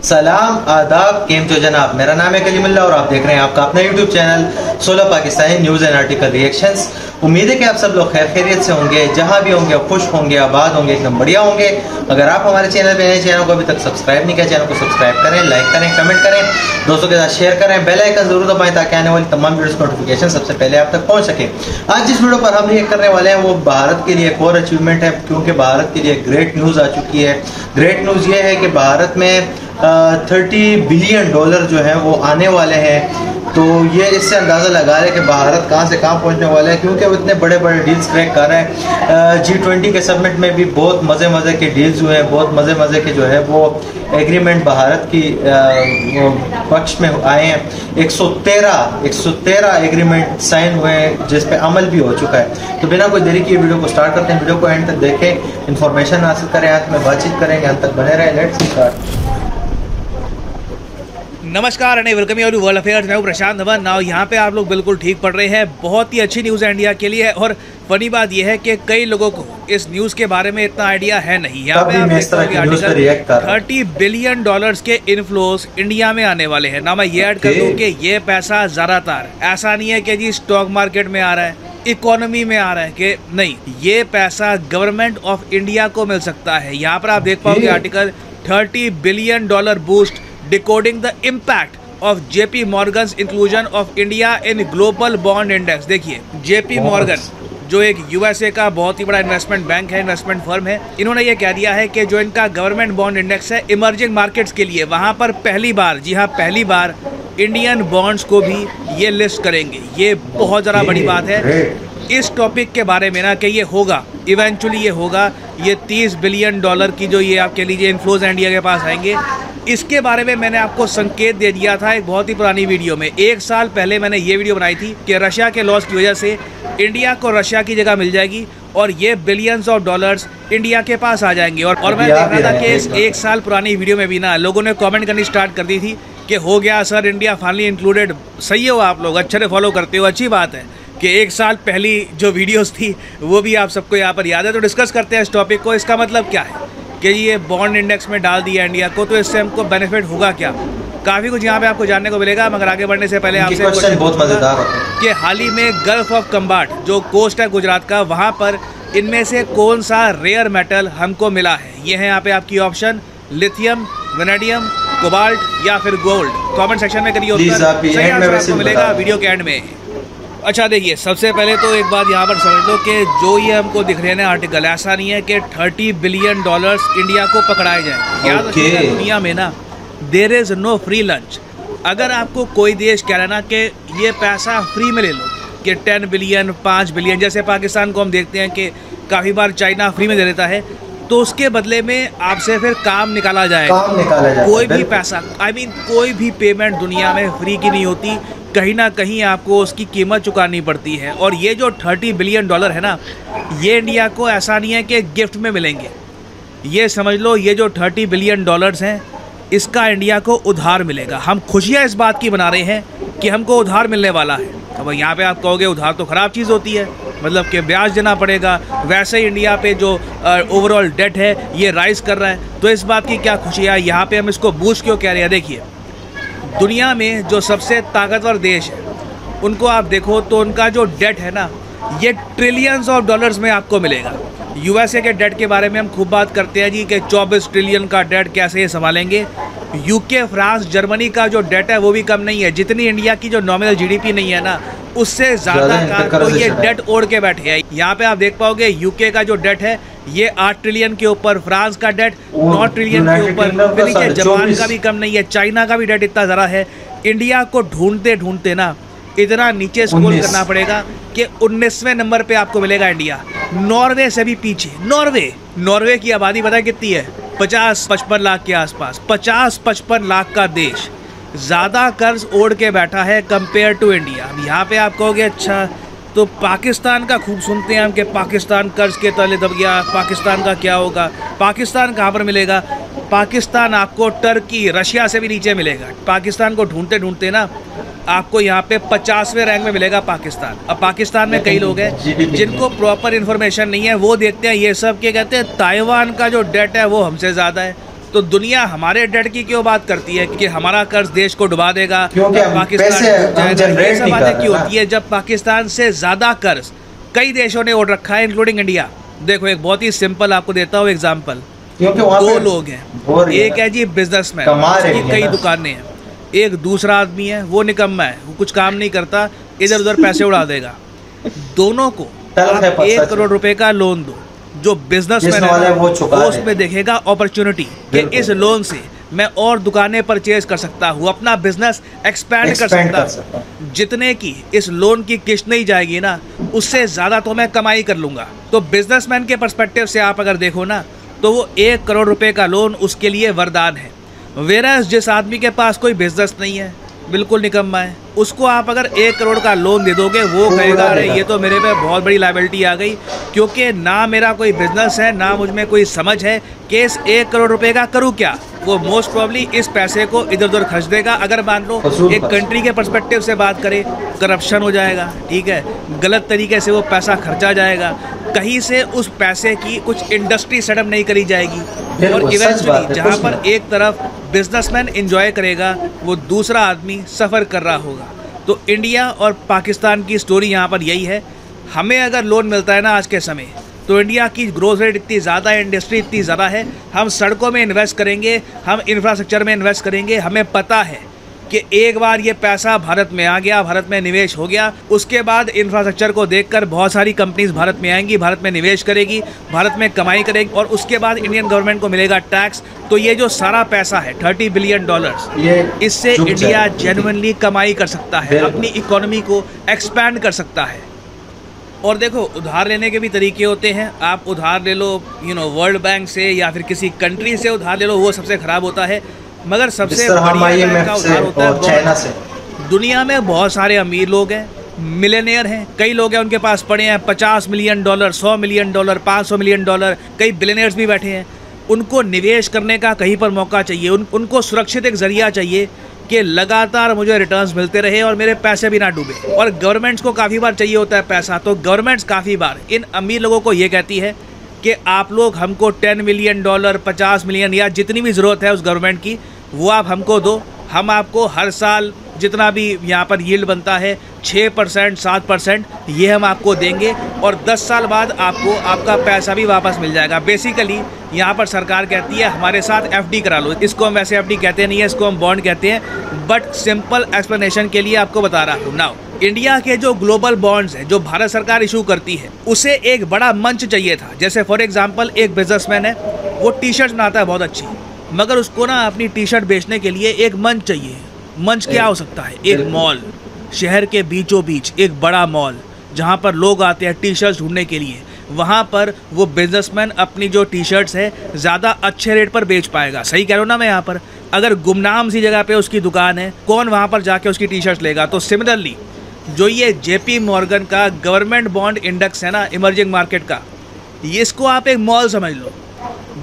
सलाम आदाब, केम चो जनाब। मेरा नाम है कलीमुल्लाह और आप देख रहे हैं आपका अपना YouTube channel 16 Pakistani news and article reactions. उम्मीद है कि आप सब लोग खैर खैरियत से होंगे, जहां भी होंगे खुश होंगे, आबाद होंगे, एकदम बढ़िया होंगे। अगर आप हमारे चैनल पे नए, चैनल को अभी तक सब्सक्राइब नहीं किया, चैनल को सब्सक्राइब करें, लाइक करें, कमेंट करें, दोस्तों के साथ शेयर करें, बेल आइकन जरूर दबाएं ताकि आने वाली तमाम वीडियोस नोटिफिकेशन सबसे पहले आप तक पहुंच सके। आज जिस वीडियो पर हम रिएक्ट करने वाले हैं वो भारत के लिए एक और अचीवमेंट है, क्योंकि भारत के लिए ग्रेट न्यूज़ आ चुकी है। ग्रेट न्यूज़ ये है कि भारत में $30 बिलियन जो है वो आने वाले हैं। तो ये इससे अंदाज़ा लगा रहे हैं कि भारत कहाँ से कहाँ पहुँचने वाला है, क्योंकि वो इतने बड़े बड़े डील्स क्रैक कर रहे हैं। G20 के समिट में भी बहुत मज़े के डील्स हुए हैं, बहुत मज़े के जो है वो एग्रीमेंट भारत की पक्ष में आए हैं। 113 एग्रीमेंट साइन हुए हैं, जिस पे अमल भी हो चुका है। तो बिना कोई देरी की वीडियो को स्टार्ट करते हैं। वीडियो को एंड तक देखें, इन्फॉर्मेशन हासिल करें, अंत में बातचीत करेंगे, अंत तक बने रहें। Let's start. नमस्कार and welcome you to world affairs. मैं हूं प्रशांत धवन। नाउ यहाँ पे आप लोग बिल्कुल ठीक पढ़ रहे हैं। बहुत ही अच्छी न्यूज़ है इंडिया के लिए। और फनी बात यह है कि कई लोगों को इस न्यूज़ के बारे में इतना आइडिया है नहीं। यहाँ पे आप देखते हो कि आर्टिकल $30 बिलियन के इनफ्लोज इंडिया में आने वाले हैं। ना मैं ये ऐड कर दूँ कि ये पैसा ज़्यादातर ऐसा नहीं है कि जी स्टॉक मार्केट में आ रहा है, इकोनॉमी में आ रहा है, कि नहीं, ये पैसा गवर्नमेंट ऑफ इंडिया को मिल सकता है। यहाँ पर आप देख पाओगे article $30 billion boost decoding the impact of JP Morgan's inclusion of India in global bond index. देखिए, JP Morgan जो एक USA का बहुत ही बड़ा इन्वेस्टमेंट बैंक है, इन्वेस्टमेंट फर्म है, इन्होंने ये कह दिया है कि जो इनका गवर्नमेंट बॉन्ड इंडेक्स है इमर्जिंग मार्केट्स के लिए, वहाँ पर पहली बार, जी हाँ पहली बार, इंडियन बॉन्ड्स को भी ये लिस्ट करेंगे। ये बहुत ज़्यादा बड़ी बात है। इस टॉपिक के बारे में ना कि ये होगा, इवेंचुअली ये होगा, ये $30 बिलियन की जो ये आप कह लीजिए इन्फ्लोज इंडिया के पास आएंगे, इसके बारे में मैंने आपको संकेत दे दिया था एक बहुत ही पुरानी वीडियो में। 1 साल पहले मैंने ये वीडियो बनाई थी कि रशिया के लॉस की वजह से इंडिया को रशिया की जगह मिल जाएगी और ये बिलियंस ऑफ डॉलर्स इंडिया के पास आ जाएंगे। और मैं देख रहा था कि इस 1 साल पुरानी वीडियो में भी ना लोगों ने कमेंट करनी स्टार्ट कर दी थी कि हो गया सर, इंडिया फाइनली इंक्लूडेड। सही हो, आप लोग अच्छे से फॉलो करते हो, अच्छी बात है कि 1 साल पहली जो वीडियोस थी वो भी आप सबको यहाँ पर याद है। तो डिस्कस करते हैं इस टॉपिक को। इसका मतलब क्या है कि ये बॉन्ड इंडेक्स में डाल दिया इंडिया को, तो इससे हमको बेनिफिट होगा क्या? काफ़ी कुछ यहाँ पे आपको जानने को मिलेगा। मगर आगे बढ़ने से पहले आपसे क्वेश्चन बहुत मज़ेदार है कि हाल ही में गल्फ ऑफ कम्बाट जो कोस्ट है गुजरात का, वहाँ पर इनमें से कौन सा रेयर मेटल हमको मिला है? ये है यहाँ पे आपकी ऑप्शन, लिथियम, वेनेडियम, कोबाल्ट या फिर गोल्ड। कमेंट सेक्शन में करिए, सही आंसर आपको मिलेगा वीडियो के एंड में। अच्छा देखिए, सबसे पहले तो एक बात यहाँ पर समझ लो कि जो ये हमको दिख रहे हैं ना आर्टिकल, ऐसा नहीं है कि $30 बिलियन इंडिया को पकड़ाए जाए। याद रखिएगा, दुनिया में ना there is no free lunch. अगर आपको कोई देश कह रहा है ना कि ये पैसा फ्री में ले लो, कि 10 बिलियन, 5 बिलियन, जैसे पाकिस्तान को हम देखते हैं कि काफ़ी बार चाइना फ्री में दे देता है, तो उसके बदले में आपसे फिर काम निकाला जाएगा। कोई भी पैसा, कोई भी पेमेंट दुनिया में फ्री की नहीं होती, कहीं ना कहीं आपको उसकी कीमत चुकानी पड़ती है। और ये जो $30 बिलियन है ना, ये इंडिया को ऐसा नहीं है कि गिफ्ट में मिलेंगे। ये समझ लो, ये जो $30 बिलियन हैं, इसका इंडिया को उधार मिलेगा। हम खुशियाँ इस बात की मना रहे हैं कि हमको उधार मिलने वाला है। अब यहाँ पे आप कहोगे उधार तो ख़राब चीज़ होती है, मतलब कि ब्याज देना पड़ेगा। वैसे ही इंडिया पे जो ओवरऑल डेट है ये राइज़ कर रहा है, तो इस बात की क्या खुशी है? यहाँ पे हम इसको बूस्ट क्यों कह रहे हैं? देखिए, दुनिया में जो सबसे ताकतवर देश है उनको आप देखो तो उनका जो डेट है ना, ये ट्रिलियंस ऑफ डॉलर्स में आपको मिलेगा। USA के डेट के बारे में हम खूब बात करते हैं जी कि 24 ट्रिलियन का डेट कैसे ये संभालेंगे। UK, फ्रांस, जर्मनी का जो डेट है वो भी कम नहीं है। जितनी इंडिया की जो नॉमिनल GDP नहीं है ना, उससे ज़्यादा का तो ये डेट ओढ़ के बैठे हैं। यहाँ पे आप देख पाओगे UK का जो डेट है ये 8 ट्रिलियन के ऊपर, फ्रांस का डेट 9 ट्रिलियन के ऊपर, जापान का भी कम नहीं है, चाइना का भी डेट इतना ज़्यादा है। इंडिया को ढूंढते ढूंढते ना इतना नीचे स्क्रॉल करना पड़ेगा कि 19वें नंबर पे आपको मिलेगा इंडिया। नॉर्वे से भी पीछे। नॉर्वे की आबादी पता है कितनी है? 50-55 लाख के आसपास। 50-55 लाख का देश ज़्यादा कर्ज ओढ़ के बैठा है कंपेयर टू इंडिया। अब यहाँ पे आप कहोगे अच्छा तो पाकिस्तान का खूब सुनते हैं हम कि पाकिस्तान कर्ज के तले दब गया, पाकिस्तान का क्या होगा? पाकिस्तान कहाँ पर मिलेगा? पाकिस्तान आपको टर्की, रशिया से भी नीचे मिलेगा। पाकिस्तान को ढूंढते ढूंढते ना आपको यहाँ पे 50वें रैंक में मिलेगा पाकिस्तान। अब पाकिस्तान में कई लोग हैं जिनको प्रॉपर इन्फॉर्मेशन नहीं है, वो देखते हैं ये सब के कहते हैं ताइवान का जो डेट है वो हमसे ज़्यादा है, तो दुनिया हमारे डेट की क्यों बात करती है कि हमारा कर्ज देश को डुबा देगा, पाकिस्तान ये सब बातें क्यों होती है जब पाकिस्तान से ज़्यादा कर्ज कई देशों ने उठ रखा है इंक्लूडिंग इंडिया। देखो एक बहुत ही सिंपल आपको देता हूँ एग्जाम्पल। दो लोग हैं, एक है जी बिजनेसमैन, उसकी कई दुकानें हैं, एक दूसरा आदमी है वो निकम्मा है, वो कुछ काम नहीं करता, इधर उधर पैसे उड़ा देगा। दोनों को आप 1 करोड़ रुपए का लोन दो, जो बिजनेसमैन है वो उसमें देखेगा अपॉर्चुनिटी कि इस लोन से मैं और दुकानें परचेज कर सकता हूँ, अपना बिजनेस एक्सपैंड कर सकता हूँ। जितने की इस लोन की किस्त नहीं जाएगी ना, उससे ज़्यादा तो मैं कमाई कर लूँगा। तो बिजनेसमैन के पर्सपेक्टिव से आप अगर देखो ना, तो वो 1 करोड़ रुपए का लोन उसके लिए वरदान है। वेराज जिस आदमी के पास कोई बिजनेस नहीं है, बिल्कुल निकम्मा है, उसको आप अगर 1 करोड़ का लोन दे दोगे, वो कहेगा अरे ये तो मेरे पे बहुत बड़ी लायबिलिटी आ गई, क्योंकि ना मेरा कोई बिजनेस है, ना मुझ में कोई समझ है कि इस 1 करोड़ रुपए का करूँ क्या। वो मोस्ट प्रॉब्ली इस पैसे को इधर उधर खर्च देगा। अगर मान लो एक कंट्री के पर्सपेक्टिव से बात करें, करप्शन हो जाएगा, ठीक है, गलत तरीके से वो पैसा खर्चा जाएगा, कहीं से उस पैसे की कुछ इंडस्ट्री सेटअप नहीं करी जाएगी, और इवेंचुअली जहाँ पर एक तरफ बिजनेसमैन एंजॉय करेगा, वो दूसरा आदमी सफ़र कर रहा होगा। तो इंडिया और पाकिस्तान की स्टोरी यहाँ पर यही है। हमें अगर लोन मिलता है ना आज के समय, तो इंडिया की ग्रोथ रेट इतनी ज़्यादा है, इंडस्ट्री इतनी ज़्यादा है, हम सड़कों में इन्वेस्ट करेंगे, हम इंफ्रास्ट्रक्चर में इन्वेस्ट करेंगे। हमें पता है कि एक बार ये पैसा भारत में आ गया, भारत में निवेश हो गया, उसके बाद इंफ्रास्ट्रक्चर को देखकर बहुत सारी कंपनीज भारत में आएंगी, भारत में निवेश करेगी, भारत में कमाई करेगी, और उसके बाद इंडियन गवर्नमेंट को मिलेगा टैक्स। तो ये जो सारा पैसा है $30 बिलियन, इससे इंडिया जेन्युइनली कमाई कर सकता है, अपनी इकोनॉमी को एक्सपैंड कर सकता है। और देखो उधार लेने के भी तरीके होते हैं। आप उधार ले लो वर्ल्ड बैंक से या फिर किसी कंट्री से उधार ले लो, वो सबसे ख़राब होता है। मगर सबसे बढ़िया का उधार होता है चाइना से। दुनिया में बहुत सारे अमीर लोग हैं, मिलियनेयर हैं, कई लोग हैं उनके पास पड़े हैं $50 मिलियन, $100 मिलियन, $500 मिलियन, कई बिलियनियर्स भी बैठे हैं। उनको निवेश करने का कहीं पर मौका चाहिए, उनको सुरक्षित एक जरिया चाहिए कि लगातार मुझे रिटर्न्स मिलते रहे और मेरे पैसे भी ना डूबे। और गवर्नमेंट्स को काफ़ी बार चाहिए होता है पैसा, तो गवर्नमेंट्स काफ़ी बार इन अमीर लोगों को ये कहती है कि आप लोग हमको $10 मिलियन, $50 मिलियन या जितनी भी ज़रूरत है उस गवर्नमेंट की, वो आप हमको दो। हम आपको हर साल जितना भी यहाँ पर यील्ड बनता है 6%, 7% ये हम आपको देंगे, और 10 साल बाद आपको आपका पैसा भी वापस मिल जाएगा। बेसिकली यहाँ पर सरकार कहती है हमारे साथ FD करा लो। इसको हम वैसे FD कहते नहीं है, इसको हम बॉन्ड कहते हैं, बट सिंपल एक्सप्लेनेशन के लिए आपको बता रहा हूँ। नाउ इंडिया के जो ग्लोबल बॉन्ड्स हैं जो भारत सरकार इशू करती है, उसे एक बड़ा मंच चाहिए था। जैसे फॉर एग्जांपल एक बिजनेसमैन है, वो टी-शर्ट बनाता है बहुत अच्छी, मगर उसको ना अपनी टी-शर्ट बेचने के लिए एक मंच चाहिए। मंच क्या हो सकता है? एक मॉल, शहर के बीचों बीच एक बड़ा मॉल जहाँ पर लोग आते हैं टी-शर्ट्स ढूंढने के लिए। वहाँ पर वो बिजनेसमैन अपनी जो टी-शर्ट्स है ज़्यादा अच्छे रेट पर बेच पाएगा। सही कह रहा हूँ ना मैं यहाँ पर? अगर गुमनाम सी जगह पे उसकी दुकान है, कौन वहाँ पर जाके उसकी टी-शर्ट्स लेगा? तो सिमिलरली जो ये JP मॉर्गन का गवर्नमेंट बॉन्ड इंडेक्स है ना इमर्जिंग मार्केट का, ये इसको आप एक मॉल समझ लो।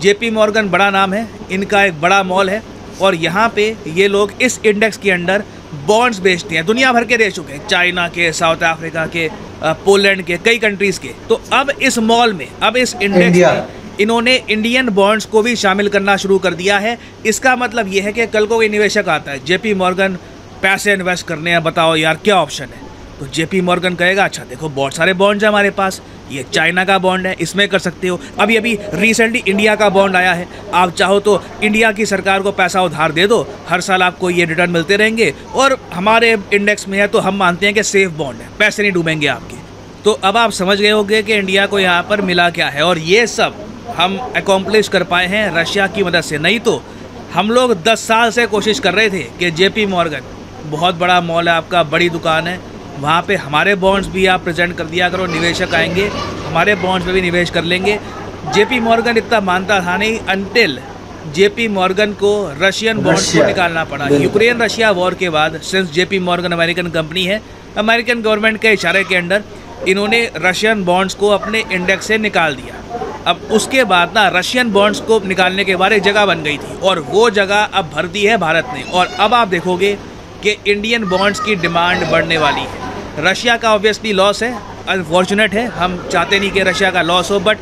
JP मॉर्गन बड़ा नाम है, इनका एक बड़ा मॉल है, और यहाँ पे ये लोग इस इंडेक्स के अंडर बॉन्ड्स बेचते हैं दुनिया भर के देशों के, चाइना के, साउथ अफ्रीका के, पोलैंड के, कई कंट्रीज़ के। तो अब इस मॉल में, अब इस इंडेक्स में इन्होंने इंडियन बॉन्ड्स को भी शामिल करना शुरू कर दिया है। इसका मतलब ये है कि कल को कोई निवेशक आता है, JP मॉर्गन पैसे इन्वेस्ट करने हैं, बताओ यार क्या ऑप्शन है? तो JP मॉर्गन कहेगा अच्छा देखो बहुत सारे बॉन्ड्स हैं हमारे पास, ये चाइना का बॉन्ड है, इसमें कर सकते हो। अभी रिसेंटली इंडिया का बॉन्ड आया है, आप चाहो तो इंडिया की सरकार को पैसा उधार दे दो, हर साल आपको ये रिटर्न मिलते रहेंगे, और हमारे इंडेक्स में है तो हम मानते हैं कि सेफ बॉन्ड है, पैसे नहीं डूबेंगे आपके। तो अब आप समझ गए होंगे कि इंडिया को यहाँ पर मिला क्या है, और ये सब हम अकॉम्प्लिश कर पाए हैं रशिया की मदद से। नहीं तो हम लोग 10 साल से कोशिश कर रहे थे कि JP मॉर्गन बहुत बड़ा मॉल है आपका, बड़ी दुकान है, वहाँ पे हमारे बॉन्ड्स भी आप प्रेजेंट कर दिया करो, निवेशक आएंगे हमारे बॉन्ड्स में भी निवेश कर लेंगे। JP मॉर्गन इतना मानता था नहीं, अनटिल JP मॉर्गन को रशियन बॉन्ड्स को निकालना पड़ा। यूक्रेन रशिया वॉर के बाद, since JP Morgan American company है, अमेरिकन गवर्नमेंट के इशारे के अंडर इन्होंने रशियन बॉन्ड्स को अपने इंडेक्स से निकाल दिया। अब उसके बाद ना रशियन बॉन्ड्स को निकालने के बाद एक जगह बन गई थी, और वो जगह अब भर दी है भारत ने। और अब आप देखोगे कि इंडियन बॉन्ड्स की डिमांड बढ़ने वाली है। रशिया का ऑब्वियसली लॉस है, अनफॉर्चुनेट है, हम चाहते नहीं कि रशिया का लॉस हो, बट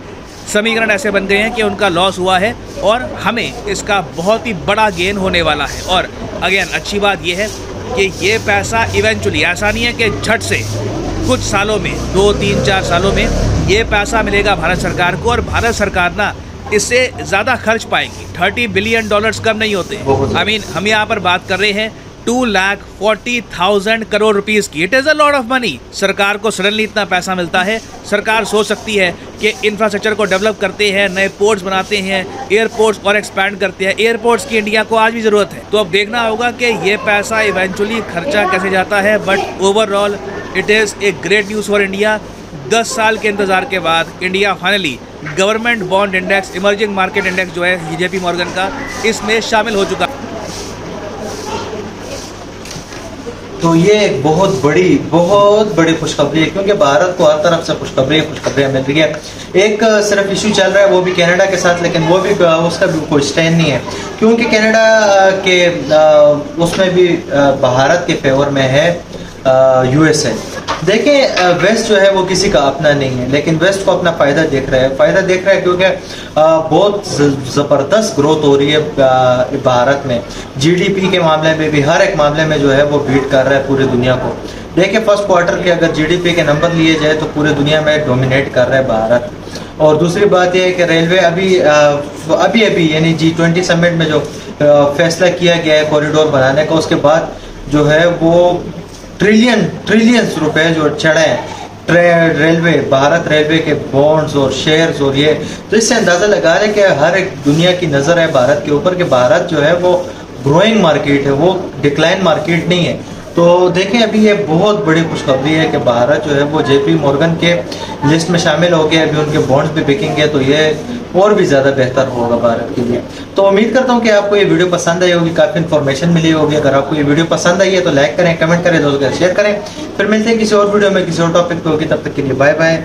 समीकरण ऐसे बन गए हैं कि उनका लॉस हुआ है और हमें इसका बहुत ही बड़ा गेन होने वाला है। और अगेन अच्छी बात यह है कि ये पैसा इवेंचुअली, ऐसा नहीं है कि झट से कुछ सालों में, 2, 3, 4 सालों में ये पैसा मिलेगा भारत सरकार को, और भारत सरकार ना इससे ज़्यादा खर्च पाएगी। $30 बिलियन कम नहीं होते। आई मीन हम यहाँ पर बात कर रहे हैं 2,40,000 करोड़ रुपीस की। It is a lot of money. सरकार को सडनली इतना पैसा मिलता है, सरकार सोच सकती है कि इंफ्रास्ट्रक्चर को डेवलप करते हैं, नए पोर्ट्स बनाते हैं, एयरपोर्ट्स और एक्सपैंड करते हैं। एयरपोर्ट्स की इंडिया को आज भी ज़रूरत है। तो अब देखना होगा कि ये पैसा इवेंचुअली खर्चा कैसे जाता है, but overall it is a great news for India. 10 साल के इंतज़ार के बाद India finally government bond index, emerging market index जो है JP मॉर्गन का, इसमें शामिल हो चुका। तो ये एक बहुत बड़ी खुशखबरी है, क्योंकि भारत को हर तरफ से खुशखबरियाँ मिल रही है। एक सिर्फ इशू चल रहा है वो भी कनाडा के साथ, लेकिन वो भी उसका भी कोई स्टैंड नहीं है, क्योंकि कनाडा के उसमें भी भारत के फेवर में है USA। देखिए वेस्ट जो है वो किसी का अपना नहीं है, लेकिन वेस्ट को अपना फ़ायदा देख रहा है क्योंकि बहुत ज़बरदस्त ग्रोथ हो रही है भारत में। GDP के मामले में भी, हर एक मामले में जो है वो बीट कर रहा है पूरी दुनिया को। देखिए फर्स्ट क्वार्टर के अगर GDP के नंबर लिए जाए तो पूरी दुनिया में डोमिनेट कर रहा है भारत। और दूसरी बात यह है कि रेलवे अभी यानी G20 समिट में जो फैसला किया गया है कॉरिडोर बनाने का, उसके बाद जो है वो ट्रिलियंस रुपए जो चढ़े हैं रेलवे, भारत रेलवे के बॉन्ड्स और शेयर्स और ये, तो इससे अंदाज़ा लगा रहे हैं कि हर एक दुनिया की नज़र है भारत के ऊपर कि भारत जो है वो ग्रोइंग मार्केट है, वो डिक्लाइन मार्केट नहीं है। तो देखें अभी ये बहुत बड़ी खुशखबरी है कि भारत जो है वो JP मॉर्गन के लिस्ट में शामिल हो गया। अभी उनके बॉन्ड्स भी बिकेंगे, तो ये और भी ज़्यादा बेहतर होगा भारत के लिए। तो उम्मीद करता हूँ कि आपको ये वीडियो पसंद आई होगी, काफ़ी इन्फॉर्मेशन मिली होगी। अगर आपको ये वीडियो पसंद आई है तो लाइक करें, कमेंट करें, दोस्तों के साथ शेयर करें। फिर मिलते हैं किसी और वीडियो में, किसी और टॉपिक पे होगी। तब तक के लिए बाय बाय।